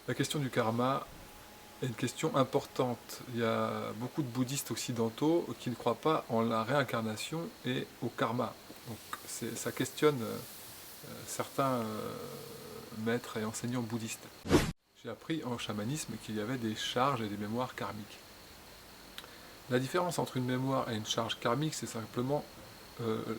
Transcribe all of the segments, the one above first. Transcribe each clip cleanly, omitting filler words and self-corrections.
La question du karma est une question importante. Il y a beaucoup de bouddhistes occidentaux qui ne croient pas en la réincarnation et au karma. Donc ça questionne certains maîtres et enseignants bouddhistes. J'ai appris en chamanisme qu'il y avait des charges et des mémoires karmiques. La différence entre une mémoire et une charge karmique, c'est simplement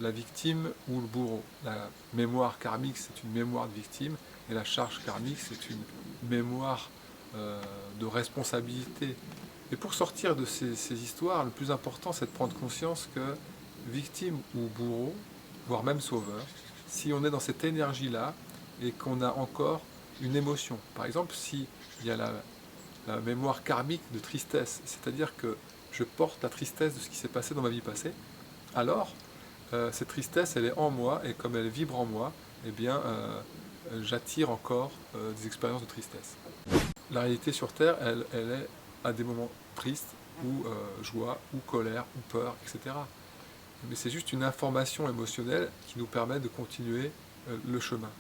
la victime ou le bourreau. La mémoire karmique, c'est une mémoire de victime, et la charge karmique, c'est une mémoire de responsabilité. Et pour sortir de ces histoires, le plus important, c'est de prendre conscience que victime ou bourreau, voire même sauveur, si on est dans cette énergie-là et qu'on a encore une émotion. Par exemple, s'il y a la mémoire karmique de tristesse, c'est-à-dire que je porte la tristesse de ce qui s'est passé dans ma vie passée, alors cette tristesse, elle est en moi, et comme elle vibre en moi, eh bien, j'attire encore des expériences de tristesse. La réalité sur Terre, elle est à des moments tristes, ou joie, ou colère, ou peur, etc. Mais c'est juste une information émotionnelle qui nous permet de continuer le chemin.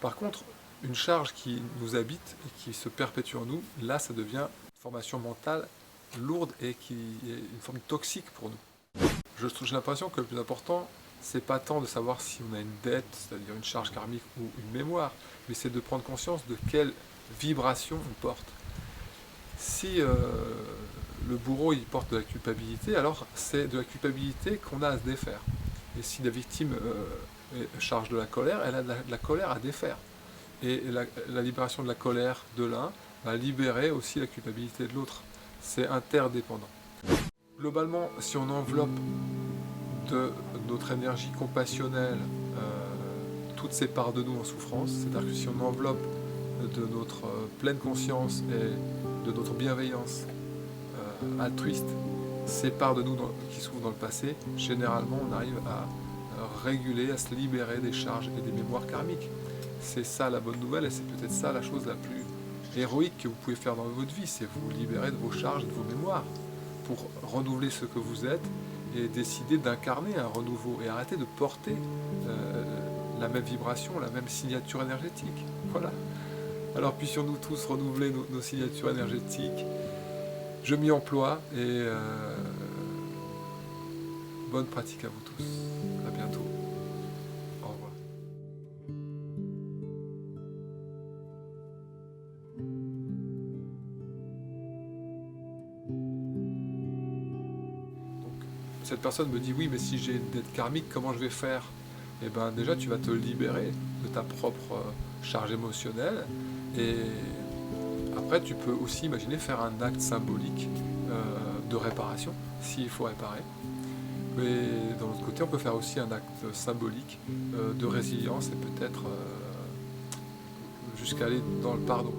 Par contre, une charge qui nous habite et qui se perpétue en nous, là, ça devient une formation mentale lourde et qui est une forme toxique pour nous. J'ai l'impression que le plus important, c'est pas tant de savoir si on a une dette, c'est-à-dire une charge karmique ou une mémoire, mais c'est de prendre conscience de quelle vibration on porte. Si le bourreau il porte de la culpabilité, alors c'est de la culpabilité qu'on a à se défaire. Et si la victime charge de la colère, elle a de la colère à défaire. Et la libération de la colère de l'un va libérer aussi la culpabilité de l'autre. C'est interdépendant. Globalement, si on enveloppe de notre énergie compassionnelle toutes ces parts de nous en souffrance, c'est-à-dire que si on enveloppe de notre pleine conscience et de notre bienveillance altruiste ces parts de nous qui souffrent dans le passé, généralement on arrive à réguler, à se libérer des charges et des mémoires karmiques. C'est ça la bonne nouvelle, et c'est peut-être ça la chose la plus héroïque que vous pouvez faire dans votre vie, c'est vous libérer de vos charges et de vos mémoires pour renouveler ce que vous êtes et décider d'incarner un renouveau et arrêter de porter la même vibration, la même signature énergétique. Voilà. Alors puissions-nous tous renouveler nos signatures énergétiques. Je m'y emploie et bonne pratique à vous tous. À bientôt. Au revoir. Donc, cette personne me dit oui, mais si j'ai une dette karmique, comment je vais faire? Eh bien déjà tu vas te libérer de ta propre charge émotionnelle, et après tu peux aussi imaginer faire un acte symbolique de réparation s'il faut réparer. Mais d'un autre côté, on peut faire aussi un acte symbolique de résilience et peut-être jusqu'à aller dans le pardon.